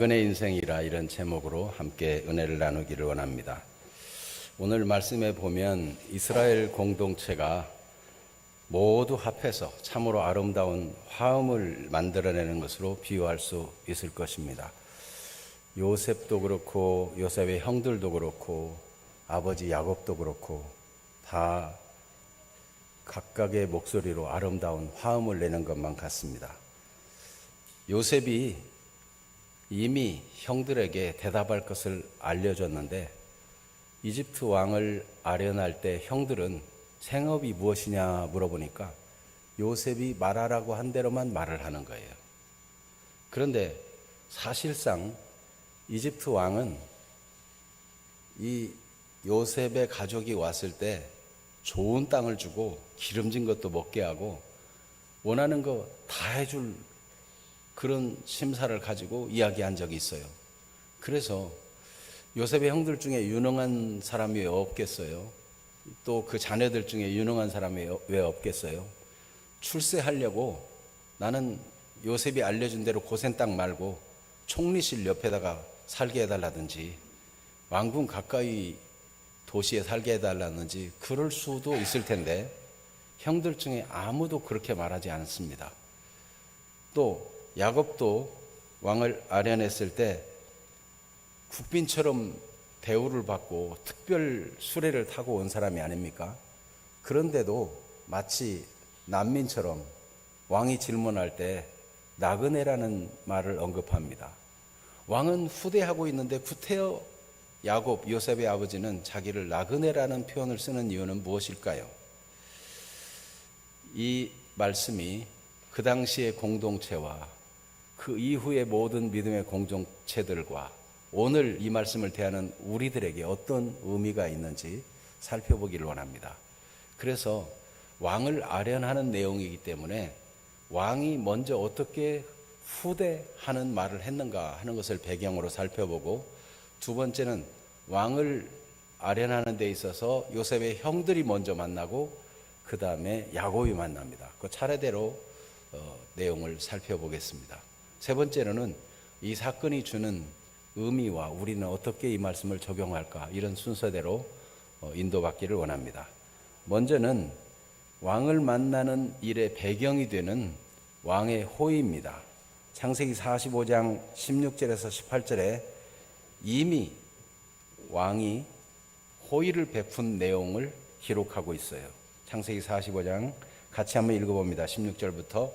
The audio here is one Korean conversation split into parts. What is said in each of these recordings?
은혜 인생이라 이런 제목으로 함께 은혜를 나누기를 원합니다. 오늘 말씀에 보면 이스라엘 공동체가 모두 합해서 참으로 아름다운 화음을 만들어내는 것으로 비유할 수 있을 것입니다. 요셉도 그렇고 요셉의 형들도 그렇고 아버지 야곱도 그렇고 다 각각의 목소리로 아름다운 화음을 내는 것만 같습니다. 요셉이 이미 형들에게 대답할 것을 알려줬는데 이집트 왕을 아련할 때 형들은 생업이 무엇이냐 물어보니까 요셉이 말하라고 한 대로만 말을 하는 거예요. 그런데 사실상 이집트 왕은 이 요셉의 가족이 왔을 때 좋은 땅을 주고 기름진 것도 먹게 하고 원하는 거 다 해줄 그런 심사를 가지고 이야기한 적이 있어요. 그래서 요셉의 형들 중에 유능한 사람이 왜 없겠어요? 또 그 자녀들 중에 유능한 사람이 왜 없겠어요? 출세하려고 나는 요셉이 알려준 대로 고센 땅 말고 총리실 옆에다가 살게 해달라든지 왕궁 가까이 도시에 살게 해달라든지 그럴 수도 있을 텐데 형들 중에 아무도 그렇게 말하지 않습니다. 또 야곱도 왕을 아련했을 때 국빈처럼 대우를 받고 특별 수레를 타고 온 사람이 아닙니까? 그런데도 마치 난민처럼 왕이 질문할 때 나그네라는 말을 언급합니다. 왕은 후대하고 있는데 구태여 야곱, 요셉의 아버지는 자기를 나그네라는 표현을 쓰는 이유는 무엇일까요? 이 말씀이 그 당시의 공동체와 그 이후의 모든 믿음의 공동체들과 오늘 이 말씀을 대하는 우리들에게 어떤 의미가 있는지 살펴보기를 원합니다. 그래서 왕을 아련하는 내용이기 때문에 왕이 먼저 어떻게 후대하는 말을 했는가 하는 것을 배경으로 살펴보고, 두 번째는 왕을 아련하는 데 있어서 요셉의 형들이 먼저 만나고 그 다음에 야곱이 만납니다. 그 차례대로 내용을 살펴보겠습니다. 세 번째로는 이 사건이 주는 의미와 우리는 어떻게 이 말씀을 적용할까, 이런 순서대로 인도받기를 원합니다. 먼저는 왕을 만나는 일의 배경이 되는 왕의 호의입니다. 창세기 45장 16절에서 18절에 이미 왕이 호의를 베푼 내용을 기록하고 있어요. 창세기 45장 같이 한번 읽어봅니다. 16절부터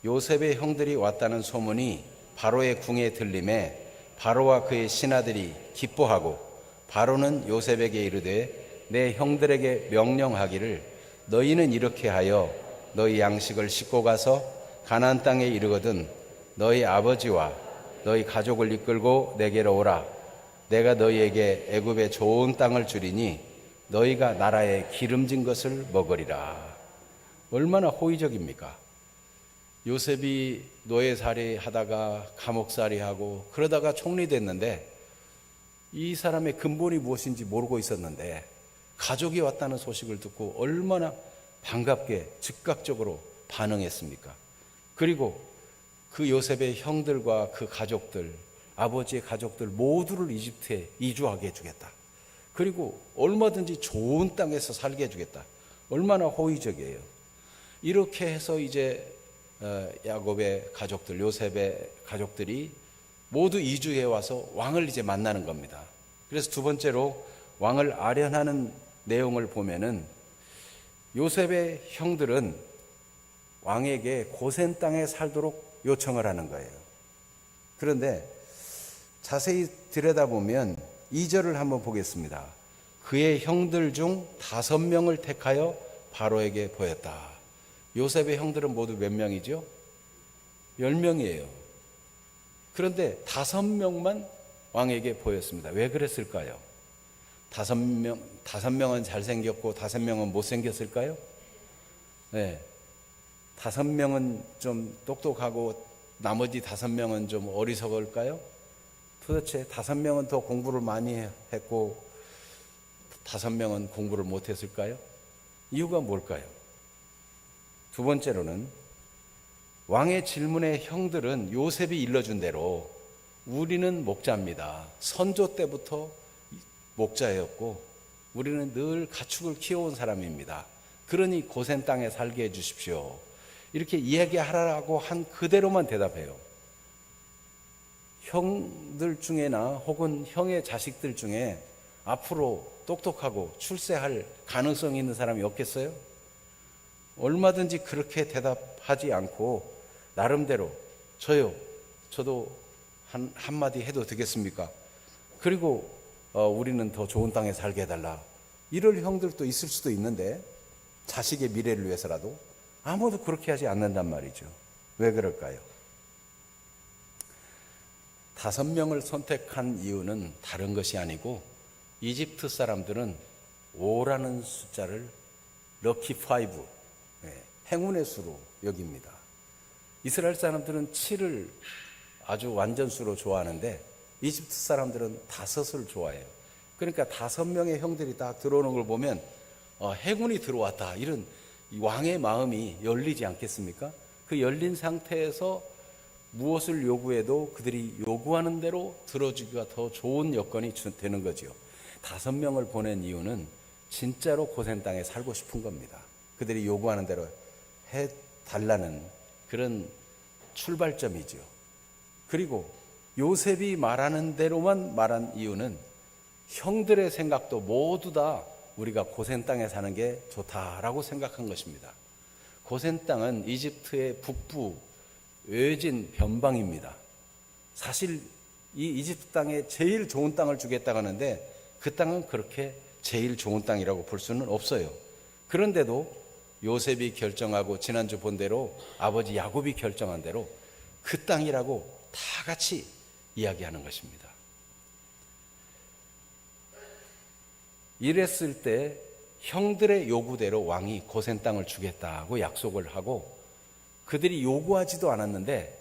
요셉의 형들이 왔다는 소문이 바로의 궁에 들림에 바로와 그의 신하들이 기뻐하고 바로는 요셉에게 이르되 내 형들에게 명령하기를 너희는 이렇게 하여 너희 양식을 싣고 가서 가나안 땅에 이르거든 너희 아버지와 너희 가족을 이끌고 내게로 오라. 내가 너희에게 애굽의 좋은 땅을 주리니 너희가 나라의 기름진 것을 먹으리라. 얼마나 호의적입니까? 요셉이 노예살이 하다가 감옥살이 하고 그러다가 총리 됐는데 이 사람의 근본이 무엇인지 모르고 있었는데 가족이 왔다는 소식을 듣고 얼마나 반갑게 즉각적으로 반응했습니까? 그리고 그 요셉의 형들과 그 가족들, 아버지의 가족들 모두를 이집트에 이주하게 해주겠다. 그리고 얼마든지 좋은 땅에서 살게 해주겠다. 얼마나 호의적이에요. 이렇게 해서 이제 야곱의 가족들, 요셉의 가족들이 모두 이주해 와서 왕을 이제 만나는 겁니다. 그래서 두 번째로 왕을 아련하는 내용을 보면은 요셉의 형들은 왕에게 고센 땅에 살도록 요청을 하는 거예요. 그런데 자세히 들여다보면 2절을 한번 보겠습니다. 그의 형들 중 5명을 택하여 바로에게 보였다. 요셉의 형들은 모두 몇 명이죠? 10명이에요. 그런데 5명만 왕에게 보였습니다. 왜 그랬을까요? 5명은 잘생겼고 5명은 못생겼을까요? 네. 5명은 좀 똑똑하고 나머지 5명은 좀 어리석을까요? 도대체 5명은 더 공부를 많이 했고 5명은 공부를 못했을까요? 이유가 뭘까요? 두 번째로는 왕의 질문에 형들은 요셉이 일러준 대로 우리는 목자입니다. 선조 때부터 목자였고 우리는 늘 가축을 키워온 사람입니다. 그러니 고센 땅에 살게 해주십시오. 이렇게 이야기하라고 한 그대로만 대답해요. 형들 중에나 혹은 형의 자식들 중에 앞으로 똑똑하고 출세할 가능성이 있는 사람이 없겠어요? 얼마든지 그렇게 대답하지 않고 나름대로 저도 한마디 해도 되겠습니까? 그리고 우리는 더 좋은 땅에 살게 해달라. 이럴 형들도 있을 수도 있는데 자식의 미래를 위해서라도 아무도 그렇게 하지 않는단 말이죠. 왜 그럴까요? 5명을 선택한 이유는 다른 것이 아니고 이집트 사람들은 5라는 숫자를 럭키 5, 행운의 수로 여깁니다. 이스라엘 사람들은 7을 아주 완전수로 좋아하는데 이집트 사람들은 5을 좋아해요. 그러니까 5명의 형들이 딱 들어오는 걸 보면 행운이 들어왔다, 이런 왕의 마음이 열리지 않겠습니까? 그 열린 상태에서 무엇을 요구해도 그들이 요구하는 대로 들어주기가 더 좋은 여건이 되는 거죠. 5명을 보낸 이유는 진짜로 고센 땅에 살고 싶은 겁니다. 그들이 요구하는 대로 해달라는 그런 출발점이죠. 그리고 요셉이 말하는 대로만 말한 이유는 형들의 생각도 모두 다 우리가 고센 땅에 사는 게 좋다라고 생각한 것입니다. 고센 땅은 이집트의 북부 외진 변방입니다. 사실 이 이집트 땅에 제일 좋은 땅을 주겠다고 하는데 그 땅은 그렇게 제일 좋은 땅이라고 볼 수는 없어요. 그런데도 요셉이 결정하고 지난주 본 대로 아버지 야곱이 결정한 대로 그 땅이라고 다 같이 이야기하는 것입니다. 이랬을 때 형들의 요구대로 왕이 고센 땅을 주겠다고 약속을 하고 그들이 요구하지도 않았는데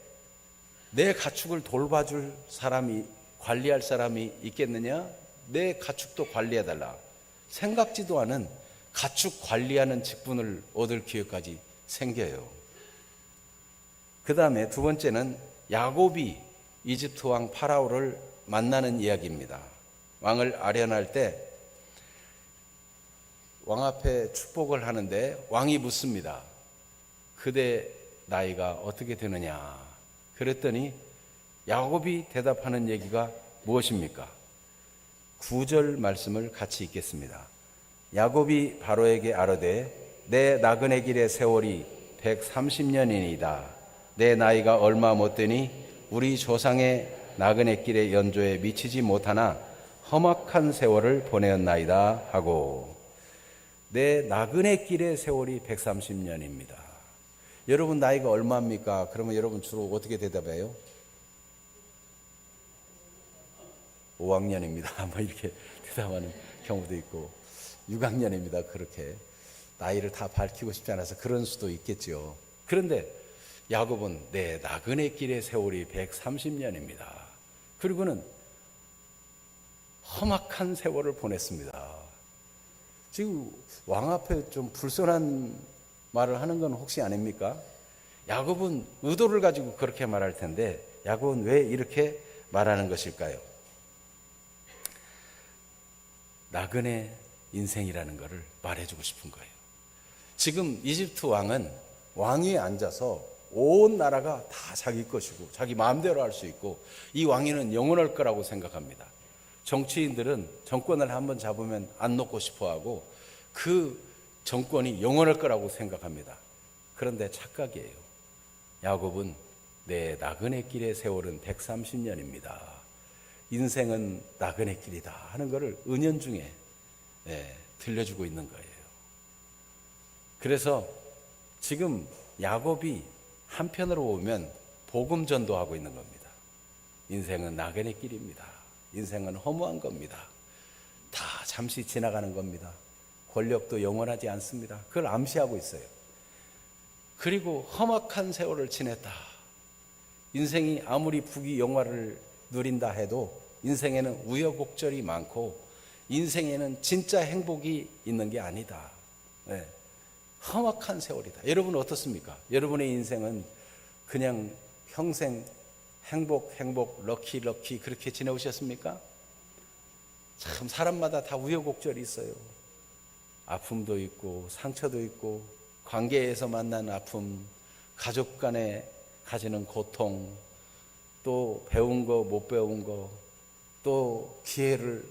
내 가축을 돌봐줄 사람이, 관리할 사람이 있겠느냐? 내 가축도 관리해달라. 생각지도 않은 가축 관리하는 직분을 얻을 기회까지 생겨요. 그 다음에 두 번째는 야곱이 이집트 왕 파라오를 만나는 이야기입니다. 왕을 아련할 때 왕 앞에 축복을 하는데 왕이 묻습니다. 그대 나이가 어떻게 되느냐? 그랬더니 야곱이 대답하는 얘기가 무엇입니까? 9절 말씀을 같이 읽겠습니다. 야곱이 바로에게 아뢰되 내 나그네 길의 세월이 130년이니이다. 내 나이가 얼마 못되니 우리 조상의 나그네 길의 연조에 미치지 못하나 험악한 세월을 보내었나이다 하고, 내 나그네 길의 세월이 130년입니다. 여러분 나이가 얼마입니까? 그러면 여러분 주로 어떻게 대답해요? 5학년입니다. 뭐 이렇게 대답하는 경우도 있고, 6학년입니다. 그렇게 나이를 다 밝히고 싶지 않아서 그런 수도 있겠죠. 그런데 야곱은 내 나그네 길의 세월이 130년입니다. 그리고는 험악한 세월을 보냈습니다. 지금 왕 앞에 좀 불손한 말을 하는 건 혹시 아닙니까? 야곱은 의도를 가지고 그렇게 말할 텐데 야곱은 왜 이렇게 말하는 것일까요? 나그네 인생이라는 것을 말해주고 싶은 거예요. 지금 이집트 왕은 왕위에 앉아서 온 나라가 다 자기 것이고 자기 마음대로 할 수 있고 이 왕위는 영원할 거라고 생각합니다. 정치인들은 정권을 한번 잡으면 안 놓고 싶어하고 그 정권이 영원할 거라고 생각합니다. 그런데 착각이에요. 야곱은 내 나그네 길의 세월은 130년입니다. 인생은 나그네 길이다 하는 것을 은연중에 들려주고 있는 거예요. 그래서 지금 야곱이 한편으로 보면 복음 전도하고 있는 겁니다. 인생은 나그네 길입니다. 인생은 허무한 겁니다. 다 잠시 지나가는 겁니다. 권력도 영원하지 않습니다. 그걸 암시하고 있어요. 그리고 험악한 세월을 지냈다. 인생이 아무리 부귀 영화를 누린다 해도 인생에는 우여곡절이 많고 인생에는 진짜 행복이 있는 게 아니다. 험악한 세월이다. 여러분은 어떻습니까? 여러분의 인생은 그냥 평생 행복, 행복, 럭키, 럭키 그렇게 지내오셨습니까? 참 사람마다 다 우여곡절이 있어요. 아픔도 있고 상처도 있고 관계에서 만난 아픔, 가족 간에 가지는 고통, 또 배운 거 못 배운 거, 또 기회를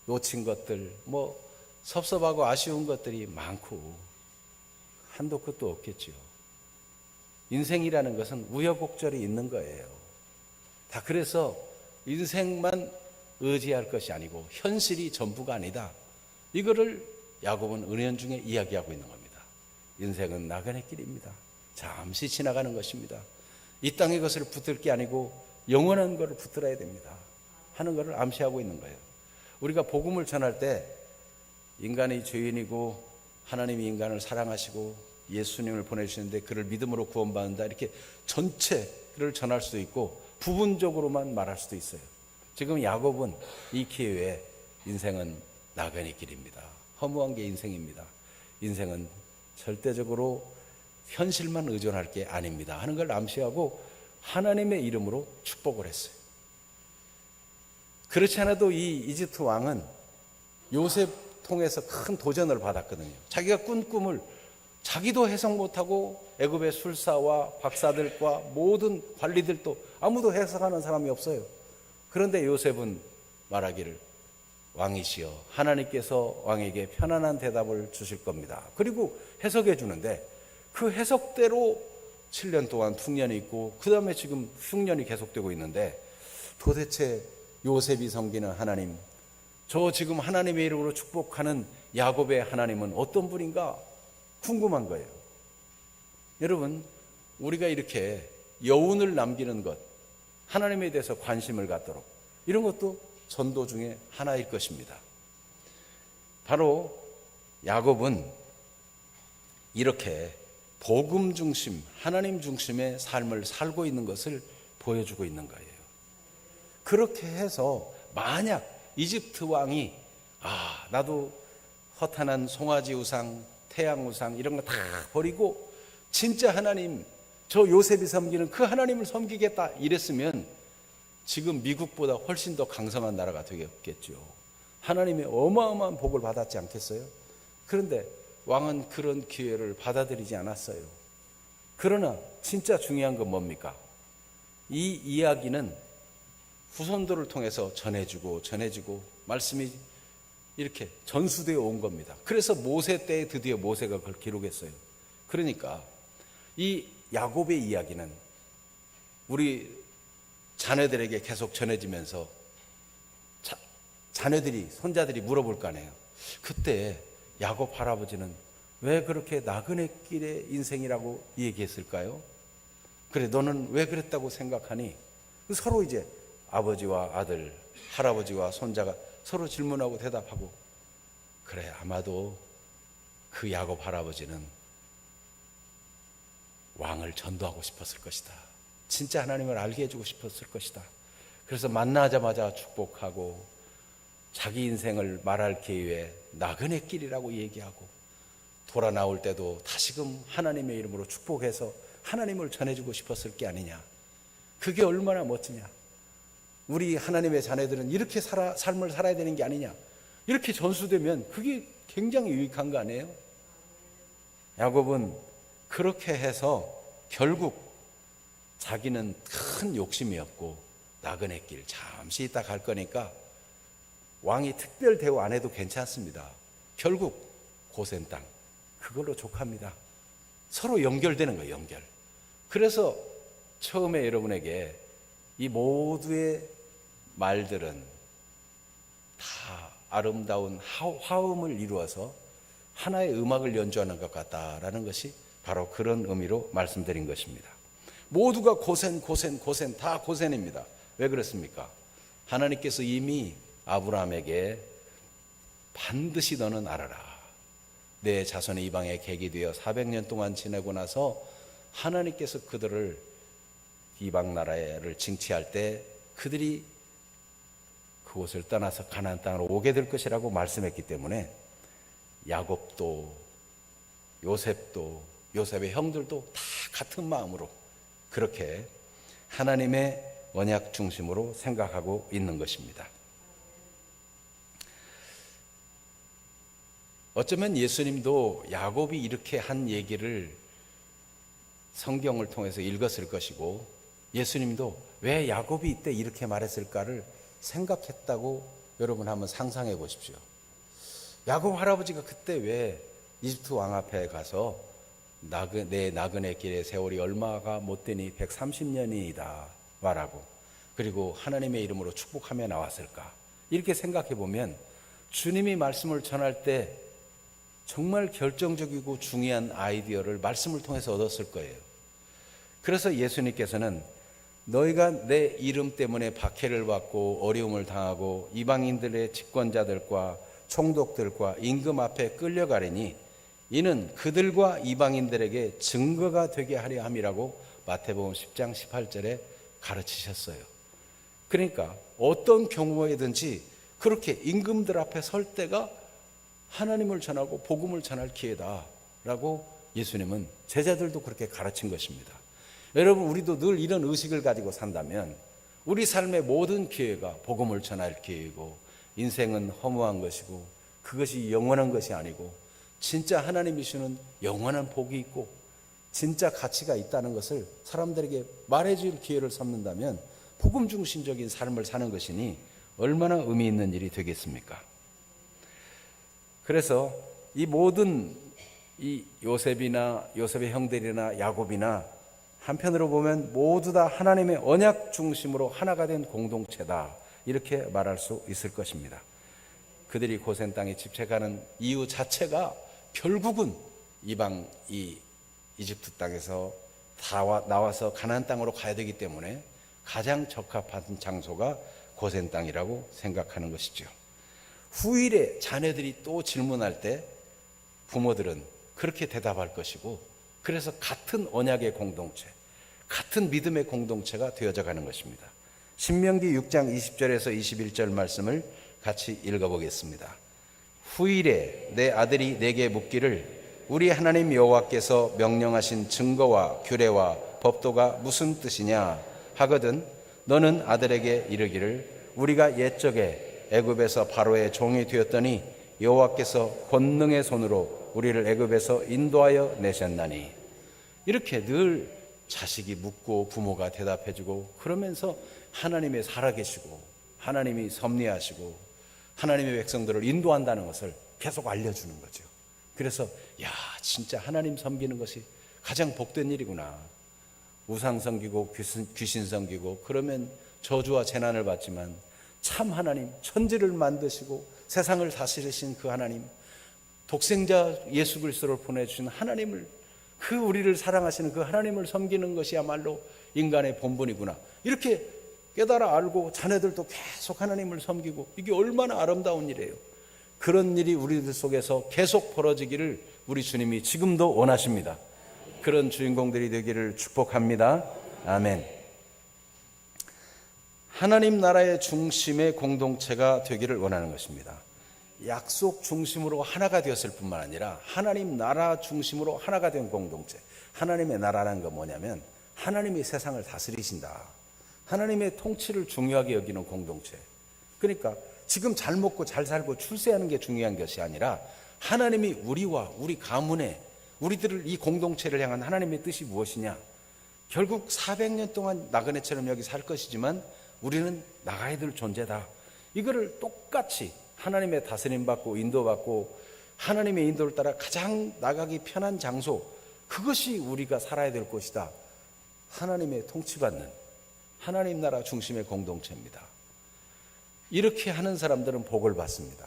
놓친 것들, 뭐 섭섭하고 아쉬운 것들이 많고 한도 끝도 없겠죠. 인생이라는 것은 우여곡절이 있는 거예요. 다 그래서 인생만 의지할 것이 아니고 현실이 전부가 아니다. 이거를 야곱은 은연중에 이야기하고 있는 겁니다. 인생은 나그네 길입니다. 잠시 지나가는 것입니다. 이 땅의 것을 붙들 게 아니고 영원한 것을 붙들어야 됩니다 하는 것을 암시하고 있는 거예요. 우리가 복음을 전할 때 인간이 죄인이고 하나님이 인간을 사랑하시고 예수님을 보내주시는데 그를 믿음으로 구원받는다 이렇게 전체를 전할 수도 있고 부분적으로만 말할 수도 있어요. 지금 야곱은 이 기회에 인생은 나그네 길입니다. 허무한 게 인생입니다. 인생은 절대적으로 현실만 의존할 게 아닙니다 하는 걸 암시하고 하나님의 이름으로 축복을 했어요. 그렇지 않아도 이 이집트 왕은 요셉 통해서 큰 도전을 받았거든요. 자기가 꾼 꿈을 자기도 해석 못하고 애굽의 술사와 박사들과 모든 관리들도 아무도 해석하는 사람이 없어요. 그런데 요셉은 말하기를 왕이시여 하나님께서 왕에게 편안한 대답을 주실 겁니다. 그리고 해석해 주는데 그 해석대로 7년 동안 풍년이 있고 그 다음에 지금 흉년이 계속되고 있는데 도대체 요셉이 섬기는 하나님, 저 지금 하나님의 이름으로 축복하는 야곱의 하나님은 어떤 분인가 궁금한 거예요. 여러분, 우리가 이렇게 여운을 남기는 것, 하나님에 대해서 관심을 갖도록 이런 것도 전도 중에 하나일 것입니다. 바로 야곱은 이렇게 복음 중심, 하나님 중심의 삶을 살고 있는 것을 보여주고 있는 거예요. 그렇게 해서 만약 이집트 왕이 나도 허탄한 송아지 우상, 태양 우상 이런 거 다 버리고 진짜 하나님, 저 요셉이 섬기는 그 하나님을 섬기겠다 이랬으면 지금 미국보다 훨씬 더 강성한 나라가 되겠죠. 하나님의 어마어마한 복을 받았지 않겠어요? 그런데 왕은 그런 기회를 받아들이지 않았어요. 그러나 진짜 중요한 건 뭡니까? 이 이야기는 후손들을 통해서 전해지고 말씀이 이렇게 전수되어 온 겁니다. 그래서 모세 때에 드디어 모세가 그걸 기록했어요. 그러니까 이 야곱의 이야기는 우리 자녀들에게 계속 전해지면서 자녀들이, 손자들이 물어볼 거 아니에요. 그때 야곱 할아버지는 왜 그렇게 나그네 길의 인생이라고 얘기했을까요? 그래, 너는 왜 그랬다고 생각하니? 서로 이제 아버지와 아들, 할아버지와 손자가 서로 질문하고 대답하고, 그래, 아마도 그 야곱 할아버지는 왕을 전도하고 싶었을 것이다. 진짜 하나님을 알게 해주고 싶었을 것이다. 그래서 만나자마자 축복하고 자기 인생을 말할 기회에 나그네 길이라고 얘기하고 돌아 나올 때도 다시금 하나님의 이름으로 축복해서 하나님을 전해주고 싶었을 게 아니냐. 그게 얼마나 멋지냐. 우리 하나님의 자녀들은 이렇게 삶을 살아야 되는 게 아니냐. 이렇게 전수되면 그게 굉장히 유익한 거 아니에요? 야곱은 그렇게 해서 결국 자기는 큰 욕심이었고 나그네 길 잠시 있다 갈 거니까 왕이 특별 대우 안 해도 괜찮습니다. 결국 고센 땅 그걸로 족합니다. 서로 연결되는 거예요. 연결. 그래서 처음에 여러분에게 이 모두의 말들은 다 아름다운 화음을 이루어서 하나의 음악을 연주하는 것 같다라는 것이 바로 그런 의미로 말씀드린 것입니다. 모두가 고센 다 고센입니다. 왜 그렇습니까? 하나님께서 이미 아브라함에게 반드시 너는 알아라. 내 자손의 이방에 객이 되어 400년 동안 지내고 나서 하나님께서 그들을 이방 나라를 징치할 때 그들이 그곳을 떠나서 가나안 땅으로 오게 될 것이라고 말씀했기 때문에 야곱도 요셉의 형들도 다 같은 마음으로 그렇게 하나님의 언약 중심으로 생각하고 있는 것입니다. 어쩌면 예수님도 야곱이 이렇게 한 얘기를 성경을 통해서 읽었을 것이고, 예수님도 왜 야곱이 이때 이렇게 말했을까를 생각했다고 여러분 한번 상상해 보십시오. 야곱 할아버지가 그때 왜 이집트 왕 앞에 가서 내 나그네 길의 세월이 얼마가 못되니 130년이다 말하고, 그리고 하나님의 이름으로 축복하며 나왔을까? 이렇게 생각해 보면 주님이 말씀을 전할 때 정말 결정적이고 중요한 아이디어를 말씀을 통해서 얻었을 거예요. 그래서 예수님께서는 너희가 내 이름 때문에 박해를 받고 어려움을 당하고 이방인들의 집권자들과 총독들과 임금 앞에 끌려가리니 이는 그들과 이방인들에게 증거가 되게 하려 함이라고 마태복음 10장 18절에 가르치셨어요. 그러니까 어떤 경우에든지 그렇게 임금들 앞에 설 때가 하나님을 전하고 복음을 전할 기회다라고 예수님은 제자들도 그렇게 가르친 것입니다. 여러분, 우리도 늘 이런 의식을 가지고 산다면 우리 삶의 모든 기회가 복음을 전할 기회이고, 인생은 허무한 것이고 그것이 영원한 것이 아니고 진짜 하나님이 주는 영원한 복이 있고 진짜 가치가 있다는 것을 사람들에게 말해줄 기회를 삼는다면 복음 중심적인 삶을 사는 것이니 얼마나 의미 있는 일이 되겠습니까? 그래서 이 모든 이 요셉의 형들이나 야곱이나 한편으로 보면 모두 다 하나님의 언약 중심으로 하나가 된 공동체다, 이렇게 말할 수 있을 것입니다. 그들이 고센 땅에 집착하는 이유 자체가 결국은 이방 이집트 땅에서 나와서 가나안 땅으로 가야 되기 때문에 가장 적합한 장소가 고센 땅이라고 생각하는 것이죠. 후일에 자녀들이 또 질문할 때 부모들은 그렇게 대답할 것이고, 그래서 같은 언약의 공동체, 같은 믿음의 공동체가 되어져 가는 것입니다. 신명기 6장 20절에서 21절 말씀을 같이 읽어보겠습니다. 후일에 내 아들이 내게 묻기를 우리 하나님 여호와께서 명령하신 증거와 규례와 법도가 무슨 뜻이냐 하거든 너는 아들에게 이르기를 우리가 옛적에 애굽에서 바로의 종이 되었더니 여호와께서 권능의 손으로 우리를 애굽에서 인도하여 내셨나니. 이렇게 늘 자식이 묻고 부모가 대답해주고 그러면서 하나님이 살아계시고 하나님이 섭리하시고 하나님의 백성들을 인도한다는 것을 계속 알려주는 거죠. 그래서 진짜 하나님 섬기는 것이 가장 복된 일이구나. 우상 섬기고 귀신 섬기고 그러면 저주와 재난을 받지만 참 하나님, 천지를 만드시고 세상을 다스리신 그 하나님, 독생자 예수 그리스도를 보내주신 하나님을, 그 우리를 사랑하시는 그 하나님을 섬기는 것이야말로 인간의 본분이구나. 이렇게 깨달아 알고 자녀들도 계속 하나님을 섬기고, 이게 얼마나 아름다운 일이에요. 그런 일이 우리들 속에서 계속 벌어지기를 우리 주님이 지금도 원하십니다. 그런 주인공들이 되기를 축복합니다. 아멘. 하나님 나라의 중심의 공동체가 되기를 원하는 것입니다. 약속 중심으로 하나가 되었을 뿐만 아니라 하나님 나라 중심으로 하나가 된 공동체. 하나님의 나라라는 건 뭐냐면 하나님이 세상을 다스리신다. 하나님의 통치를 중요하게 여기는 공동체. 그러니까 지금 잘 먹고 잘 살고 출세하는 게 중요한 것이 아니라 하나님이 우리와 우리 가문에 우리들을, 이 공동체를 향한 하나님의 뜻이 무엇이냐. 결국 400년 동안 나그네처럼 여기 살 것이지만 우리는 나가야 될 존재다. 이거를 똑같이 하나님의 다스림 받고 인도받고 하나님의 인도를 따라 가장 나가기 편한 장소, 그것이 우리가 살아야 될 곳이다. 하나님의 통치받는 하나님 나라 중심의 공동체입니다. 이렇게 하는 사람들은 복을 받습니다.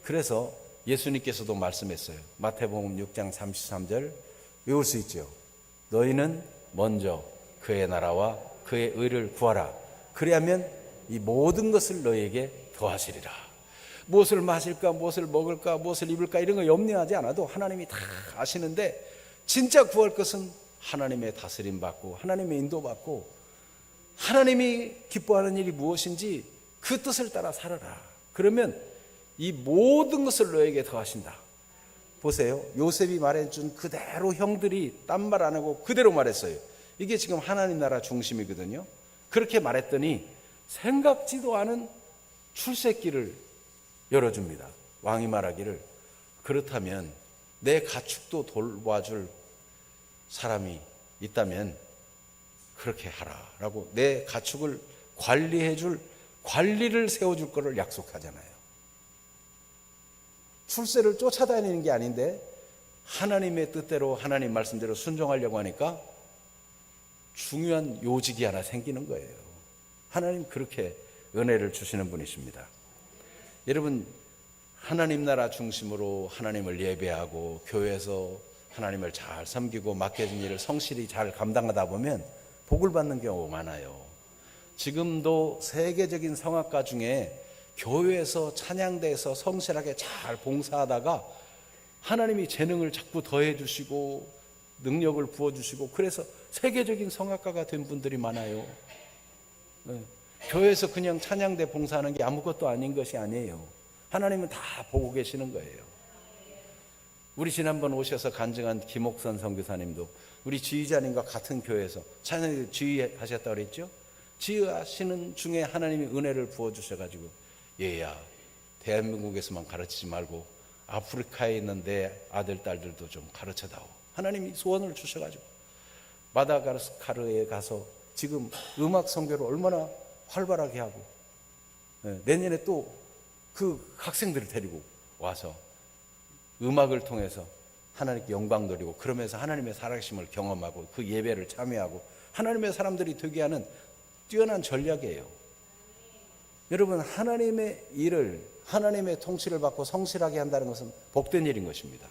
그래서 예수님께서도 말씀했어요. 마태복음 6장 33절 외울 수 있죠. 너희는 먼저 그의 나라와 그의 의를 구하라. 그리하면 이 모든 것을 너희에게 더하시리라. 무엇을 마실까, 무엇을 먹을까, 무엇을 입을까 이런 거 염려하지 않아도 하나님이 다 아시는데, 진짜 구할 것은 하나님의 다스림 받고 하나님의 인도 받고 하나님이 기뻐하는 일이 무엇인지 그 뜻을 따라 살아라. 그러면 이 모든 것을 너에게 더하신다. 보세요. 요셉이 말해준 그대로 형들이 딴 말 안 하고 그대로 말했어요. 이게 지금 하나님 나라 중심이거든요. 그렇게 말했더니 생각지도 않은 출세길을 열어줍니다. 왕이 말하기를 그렇다면 내 가축도 돌봐줄 사람이 있다면 그렇게 하라라고 내 가축을 관리해줄 관리를 세워줄 거를 약속하잖아요. 출세를 쫓아다니는 게 아닌데 하나님의 뜻대로 하나님 말씀대로 순종하려고 하니까 중요한 요직이 하나 생기는 거예요. 하나님 그렇게 은혜를 주시는 분이십니다. 여러분, 하나님 나라 중심으로 하나님을 예배하고 교회에서 하나님을 잘 섬기고 맡겨진 일을 성실히 잘 감당하다 보면 복을 받는 경우가 많아요. 지금도 세계적인 성악가 중에 교회에서 찬양대에서 성실하게 잘 봉사하다가 하나님이 재능을 자꾸 더해 주시고 능력을 부어 주시고 그래서 세계적인 성악가가 된 분들이 많아요. 네. 교회에서 그냥 찬양대 봉사하는 게 아무것도 아닌 것이 아니에요. 하나님은 다 보고 계시는 거예요. 우리 지난번 오셔서 간증한 김옥선 선교사님도 우리 지휘자님과 같은 교회에서 찬양대 지휘하셨다고 그랬죠. 지휘하시는 중에 하나님이 은혜를 부어주셔가지고 얘야 대한민국에서만 가르치지 말고 아프리카에 있는 내 아들 딸들도 좀 가르쳐다오. 하나님이 소원을 주셔가지고 마다가스카르에 가서 지금 음악 선교를 얼마나 활발하게 하고 내년에 또 그 학생들을 데리고 와서 음악을 통해서 하나님께 영광 돌리고 그러면서 하나님의 살아계심을 경험하고 그 예배를 참여하고 하나님의 사람들이 되게 하는 뛰어난 전략이에요. 여러분, 하나님의 일을 하나님의 통치를 받고 성실하게 한다는 것은 복된 일인 것입니다.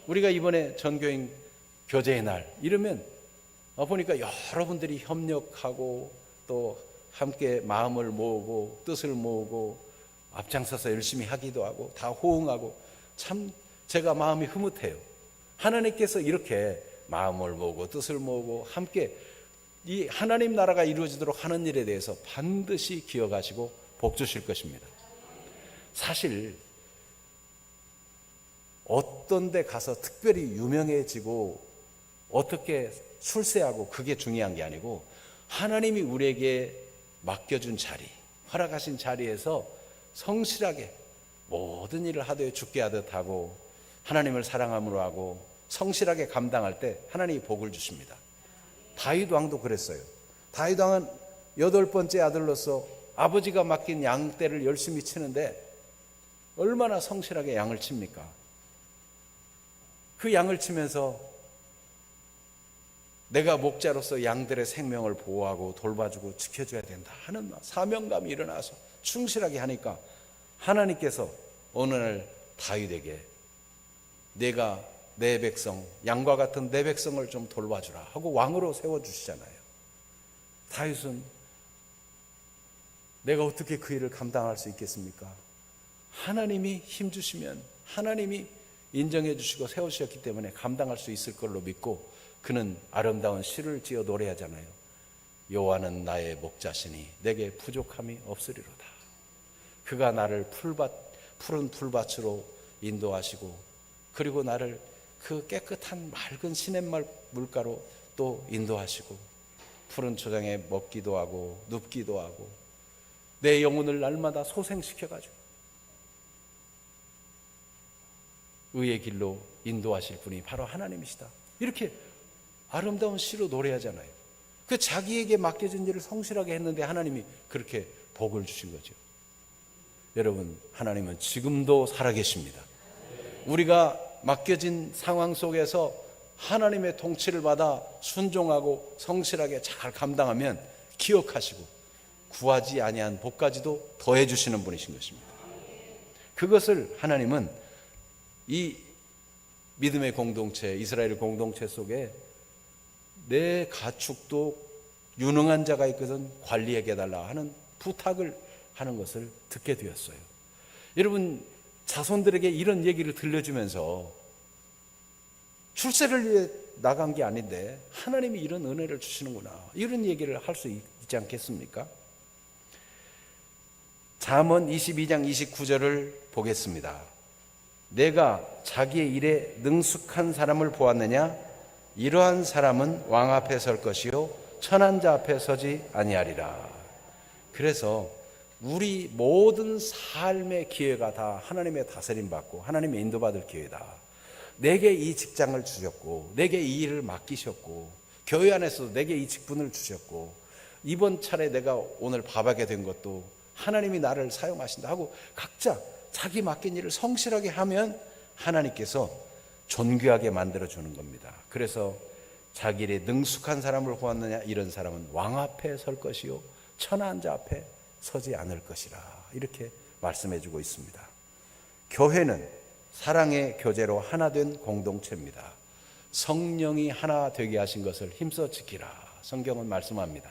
우리가 이번에 전교인 교제의 날 이러면 보니까 여러분들이 협력하고 또 함께 마음을 모으고 뜻을 모으고 앞장서서 열심히 하기도 하고 다 호응하고 참 제가 마음이 흐뭇해요. 하나님께서 이렇게 마음을 모으고 뜻을 모으고 함께 이 하나님 나라가 이루어지도록 하는 일에 대해서 반드시 기억하시고 복 주실 것입니다. 사실 어떤 데 가서 특별히 유명해지고 어떻게 출세하고 그게 중요한 게 아니고 하나님이 우리에게 맡겨준 자리, 허락하신 자리에서 성실하게 모든 일을 하되 죽게 하듯 하고 하나님을 사랑함으로 하고 성실하게 감당할 때 하나님이 복을 주십니다. 다윗 왕도 그랬어요. 다윗 왕은 8번째 아들로서 아버지가 맡긴 양떼를 열심히 치는데 얼마나 성실하게 양을 칩니까? 그 양을 치면서 내가 목자로서 양들의 생명을 보호하고 돌봐주고 지켜줘야 된다 하는 사명감이 일어나서 충실하게 하니까 하나님께서 어느 날 다윗에게 내가 내 백성, 양과 같은 내 백성을 좀 돌봐주라 하고 왕으로 세워주시잖아요. 다윗은 내가 어떻게 그 일을 감당할 수 있겠습니까? 하나님이 힘주시면 하나님이 인정해 주시고 세우셨기 때문에 감당할 수 있을 걸로 믿고 그는 아름다운 시를 지어 노래하잖아요. 여호와는 나의 목자시니 내게 부족함이 없으리로다. 그가 나를 푸른 풀밭으로 인도하시고 그리고 나를 그 깨끗한 맑은 시냇물 물가로 또 인도하시고 푸른 초장에 먹기도 하고 눕기도 하고 내 영혼을 날마다 소생시켜가지고 의의 길로 인도하실 분이 바로 하나님이시다. 이렇게 아름다운 시로 노래하잖아요. 그 자기에게 맡겨진 일을 성실하게 했는데 하나님이 그렇게 복을 주신 거죠. 여러분, 하나님은 지금도 살아계십니다. 우리가 맡겨진 상황 속에서 하나님의 통치를 받아 순종하고 성실하게 잘 감당하면 기억하시고 구하지 아니한 복까지도 더해 주시는 분이신 것입니다. 그것을 하나님은 이 믿음의 공동체, 이스라엘 공동체 속에 내 가축도 유능한 자가 있거든 관리해 달라 하는 부탁을 하는 것을 듣게 되었어요. 여러분, 자손들에게 이런 얘기를 들려주면서 출세를 위해 나간 게 아닌데 하나님이 이런 은혜를 주시는구나, 이런 얘기를 할 수 있지 않겠습니까? 잠언 22장 29절을 보겠습니다. 내가 자기의 일에 능숙한 사람을 보았느냐? 이러한 사람은 왕 앞에 설 것이요 천한 자 앞에 서지 아니하리라. 그래서 우리 모든 삶의 기회가 다 하나님의 다스림 받고 하나님의 인도받을 기회다. 내게 이 직장을 주셨고 내게 이 일을 맡기셨고 교회 안에서도 내게 이 직분을 주셨고 이번 차례 내가 오늘 밥하게 된 것도 하나님이 나를 사용하신다 하고 각자 자기 맡긴 일을 성실하게 하면 하나님께서 존귀하게 만들어주는 겁니다. 그래서 자기 일에 능숙한 사람을 보았느냐, 이런 사람은 왕 앞에 설 것이요 천한 자 앞에 서지 않을 것이라, 이렇게 말씀해주고 있습니다. 교회는 사랑의 교제로 하나 된 공동체입니다. 성령이 하나 되게 하신 것을 힘써 지키라, 성경은 말씀합니다.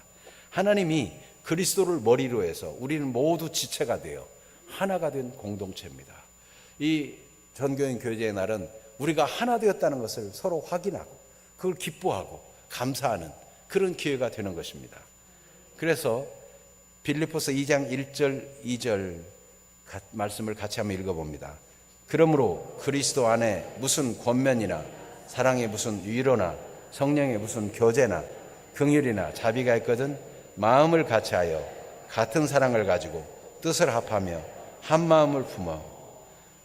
하나님이 그리스도를 머리로 해서 우리는 모두 지체가 되어 하나가 된 공동체입니다. 이 전교인 교제의 날은 우리가 하나 되었다는 것을 서로 확인하고 그걸 기뻐하고 감사하는 그런 기회가 되는 것입니다. 그래서 빌립보서 2장 1절 2절 말씀을 같이 한번 읽어봅니다. 그러므로 그리스도 안에 무슨 권면이나 사랑의 무슨 위로나 성령의 무슨 교제나 긍휼이나 자비가 있거든 마음을 같이하여 같은 사랑을 가지고 뜻을 합하며 한 마음을 품어.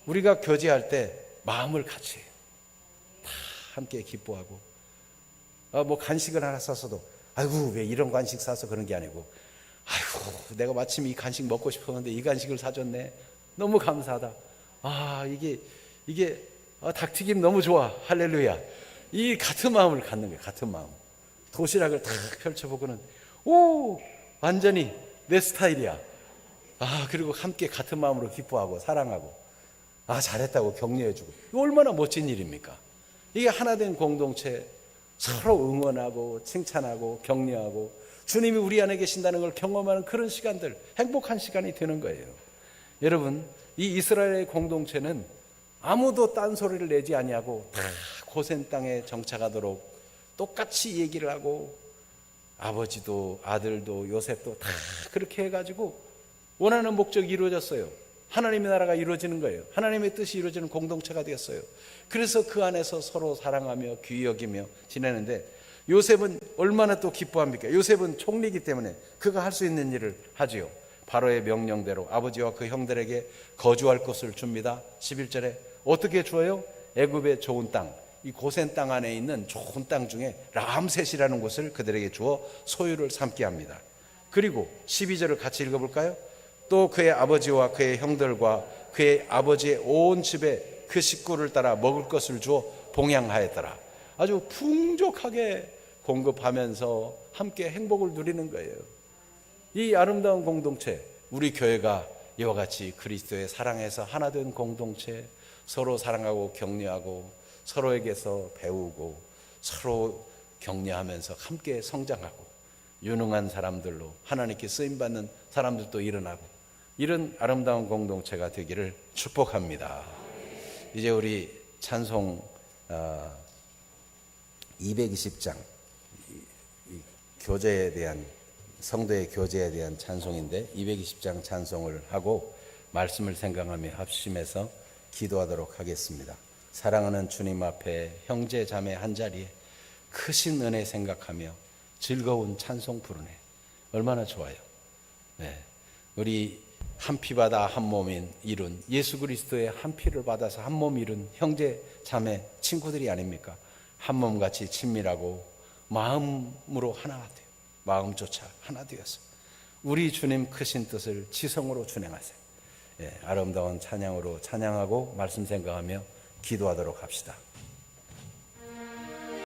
우리가 교제할 때 마음을 같이 해요. 다 함께 기뻐하고 뭐 간식을 하나 사서도 아이고 왜 이런 간식 사서 그런 게 아니고 아이고 내가 마침 이 간식 먹고 싶었는데 이 간식을 사줬네, 너무 감사하다. 이게 닭튀김 너무 좋아, 할렐루야. 이 같은 마음을 갖는 거예요. 같은 마음. 도시락을 탁 펼쳐보고는 오 완전히 내 스타일이야. 그리고 함께 같은 마음으로 기뻐하고 사랑하고 잘했다고 격려해주고, 이거 얼마나 멋진 일입니까? 이게 하나된 공동체, 서로 응원하고 칭찬하고 격려하고 주님이 우리 안에 계신다는 걸 경험하는 그런 시간들, 행복한 시간이 되는 거예요. 여러분, 이 이스라엘의 공동체는 아무도 딴소리를 내지 아니하고 다 고센 땅에 정착하도록 똑같이 얘기를 하고, 아버지도 아들도 요셉도 다 그렇게 해가지고 원하는 목적이 이루어졌어요. 하나님의 나라가 이루어지는 거예요. 하나님의 뜻이 이루어지는 공동체가 되었어요. 그래서 그 안에서 서로 사랑하며 귀히 여기며 지내는데, 요셉은 얼마나 또 기뻐합니까? 요셉은 총리이기 때문에 그가 할 수 있는 일을 하지요. 바로의 명령대로 아버지와 그 형들에게 거주할 곳을 줍니다. 11절에 어떻게 주어요? 애굽의 좋은 땅, 이 고센 땅 안에 있는 좋은 땅 중에 람셋이라는 곳을 그들에게 주어 소유를 삼게 합니다. 그리고 12절을 같이 읽어볼까요? 또 그의 아버지와 그의 형들과 그의 아버지의 온 집에 그 식구를 따라 먹을 것을 주어 봉양하였더라. 아주 풍족하게 공급하면서 함께 행복을 누리는 거예요. 이 아름다운 공동체, 우리 교회가 이와 같이 그리스도의 사랑에서 하나 된 공동체, 서로 사랑하고 격려하고 서로에게서 배우고 서로 격려하면서 함께 성장하고 유능한 사람들로 하나님께 쓰임받는 사람들도 일어나고, 이런 아름다운 공동체가 되기를 축복합니다. 이제 우리 찬송 220장, 교제에 대한, 성도의 교제에 대한 찬송인데 220장 찬송을 하고 말씀을 생각하며 합심해서 기도하도록 하겠습니다. 사랑하는 주님 앞에 형제 자매 한자리에 크신 은혜 생각하며 즐거운 찬송 부르네. 얼마나 좋아요. 네. 우리 한 피 받아 한 몸인 이룬 예수 그리스도의 한 피를 받아서 한 몸 이룬 형제 자매 친구들이 아닙니까? 한 몸같이 친밀하고 마음으로 하나 돼요. 마음조차 하나 되어서 우리 주님 크신 뜻을 지성으로 준행하세요. 아름다운 찬양으로 찬양하고 말씀 생각하며 기도하도록 합시다.